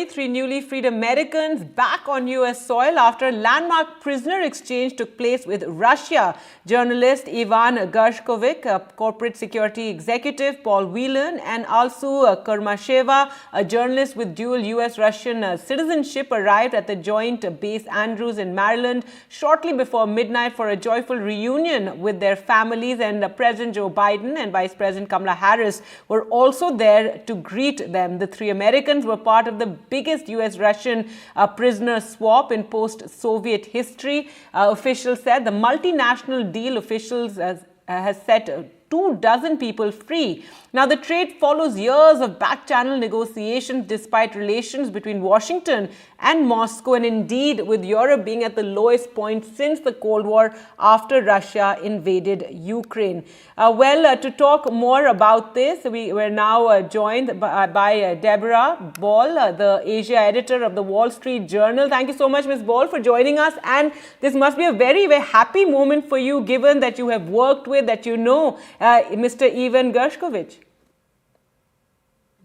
Three newly freed Americans back on U.S. soil after a landmark prisoner exchange took place with Russia. Journalist Ivan Gershkovich, a corporate security executive Paul Whelan, and also Kurmasheva, a journalist with dual U.S.-Russian citizenship, arrived at the joint base Andrews in Maryland shortly before midnight for a joyful reunion with their families. And President Joe Biden and Vice President Kamala Harris were also there to greet them. The three Americans were part of the biggest U.S.-Russian prisoner swap in post-Soviet history. Officials said the multinational deal officials has set 24 people free. Now, the trade follows years of back-channel negotiations despite relations between Washington and Moscow, and indeed with Europe being at the lowest point since the Cold War after Russia invaded Ukraine. To talk more about this, we're now joined by Deborah Ball, the Asia editor of the Wall Street Journal. Thank you so much, Ms. Ball, for joining us. And this must be a very, very happy moment for you, given that you have worked with, that you know, Mr. Ivan Gershkovich.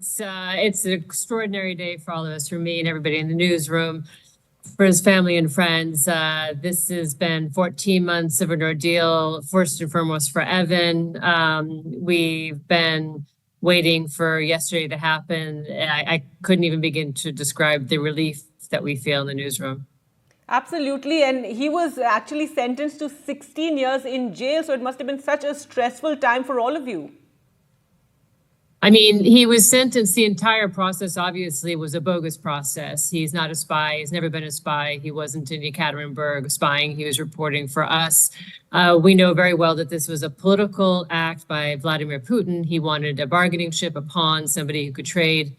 It's an extraordinary day for all of us, for me and everybody in the newsroom, for his family and friends. This has been 14 months of an ordeal, first and foremost for Evan. We've been waiting for yesterday to happen. I couldn't even begin to describe the relief that we feel in the newsroom. Absolutely. And he was actually sentenced to 16 years in jail. So it must have been such a stressful time for all of you. I mean, he was sentenced. The entire process, obviously, was a bogus process. He's not a spy. He's never been a spy. He wasn't in Yekaterinburg spying. He was reporting for us. We know very well that this was a political act by Vladimir Putin. He wanted a bargaining chip, a pawn, somebody who could trade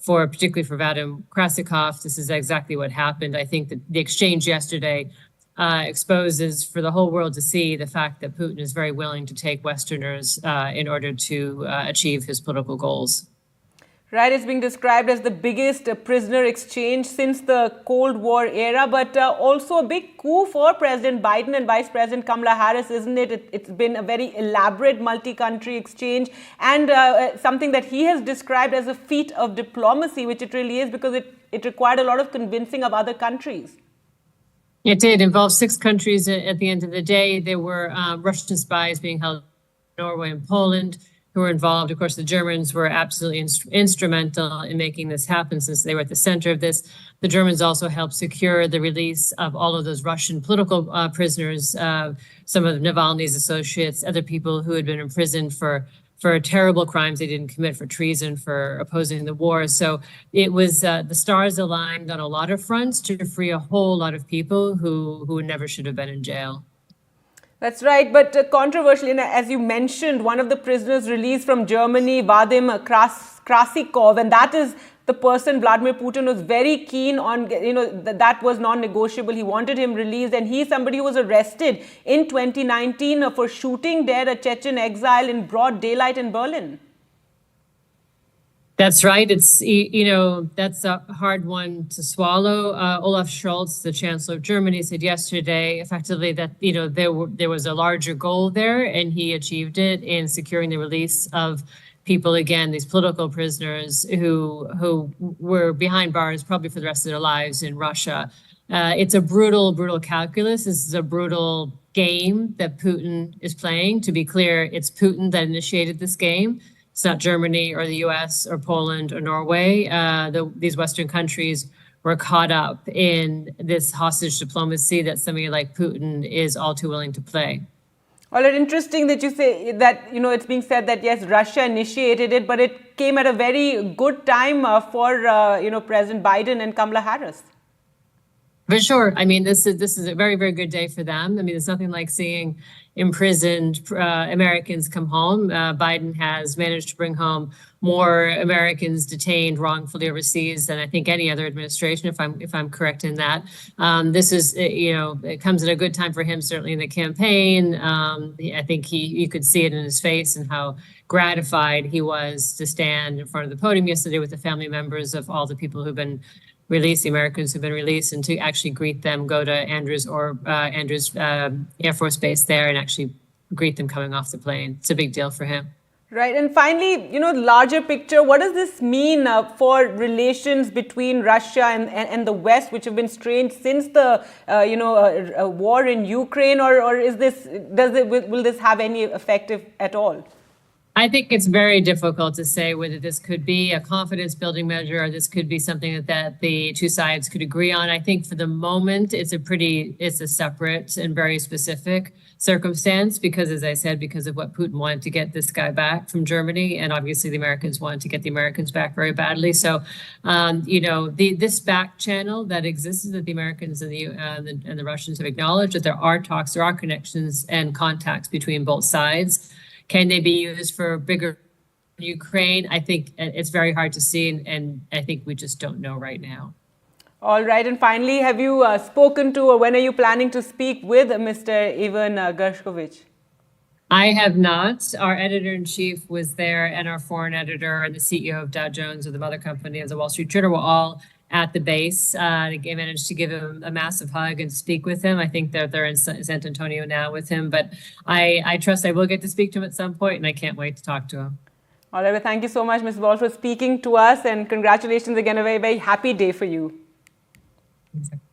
particularly for Vadim Krasikov. This is exactly what happened. I think that the exchange yesterday exposes for the whole world to see the fact that Putin is very willing to take Westerners in order to achieve his political goals. Right, it's being described as the biggest prisoner exchange since the Cold War era, but also a big coup for President Biden and Vice President Kamala Harris, isn't it? It's been a very elaborate multi-country exchange and something that he has described as a feat of diplomacy, which it really is, because it required a lot of convincing of other countries. It did involve 6 countries at the end of the day. There were Russian spies being held in Norway and Poland who were involved. Of course, the Germans were absolutely instrumental in making this happen since they were at the center of this. The Germans also helped secure the release of all of those Russian political prisoners, some of Navalny's associates, other people who had been imprisoned for terrible crimes they didn't commit, for treason, for opposing the war. So it was the stars aligned on a lot of fronts to free a whole lot of people who never should have been in jail. That's right. But controversially, as you mentioned, one of the prisoners released from Germany, Vadim Krasikov, and that is the person Vladimir Putin was very keen on, that was non-negotiable. He wanted him released, and he's somebody who was arrested in 2019 for shooting dead a Chechen exile in broad daylight in Berlin. That's right. It's, that's a hard one to swallow. Olaf Scholz, the Chancellor of Germany, said yesterday effectively that, there was a larger goal there, and he achieved it in securing the release of people, again, these political prisoners who were behind bars probably for the rest of their lives in Russia. It's a brutal, brutal calculus. This is a brutal game that Putin is playing. To be clear, it's Putin that initiated this game. It's not Germany or the US or Poland or Norway. These Western countries were caught up in this hostage diplomacy that somebody like Putin is all too willing to play. Well, it's interesting that you say that, it's being said that, yes, Russia initiated it, but it came at a very good time for, President Biden and Kamala Harris. For sure. I mean, this is a very, very good day for them. I mean, there's nothing like seeing imprisoned Americans come home. Biden has managed to bring home more Americans detained wrongfully overseas than I think any other administration, if I'm correct in that. This is, it comes at a good time for him, certainly in the campaign. I think you could see it in his face and how gratified he was to stand in front of the podium yesterday with the family members of all the people who've been released, the Americans who've been released, and to actually greet them, go to Andrews Air Force Base there and actually greet them coming off the plane. It's a big deal for him. Right. And finally, larger picture, what does this mean for relations between Russia and the West, which have been strained since the, war in Ukraine? Or will this have any effect at all? I think it's very difficult to say whether this could be a confidence building measure or this could be something that the two sides could agree on. I think for the moment, it's a separate and very specific circumstance because, as I said, because of what Putin wanted to get this guy back from Germany. And obviously the Americans wanted to get the Americans back very badly. So, this back channel that exists that the Americans and the Russians have acknowledged that there are talks, there are connections and contacts between both sides. Can they be used for bigger Ukraine? I think it's very hard to see, and I think we just don't know right now. All right. And finally, have you spoken to, or when are you planning to speak with Mr. Ivan Gershkovich? I have not. Our editor-in-chief was there, and our foreign editor and the CEO of Dow Jones, or the mother company of the Wall Street Journal, were all at the base. They managed to give him a massive hug and speak with him. I think that they're in San Antonio now with him, but I trust I will get to speak to him at some point, and I can't wait to talk to him. All right. Well, thank you so much, Ms. Wall, for speaking to us, and congratulations again. A very, very happy day for you.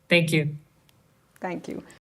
Thank you. Thank you.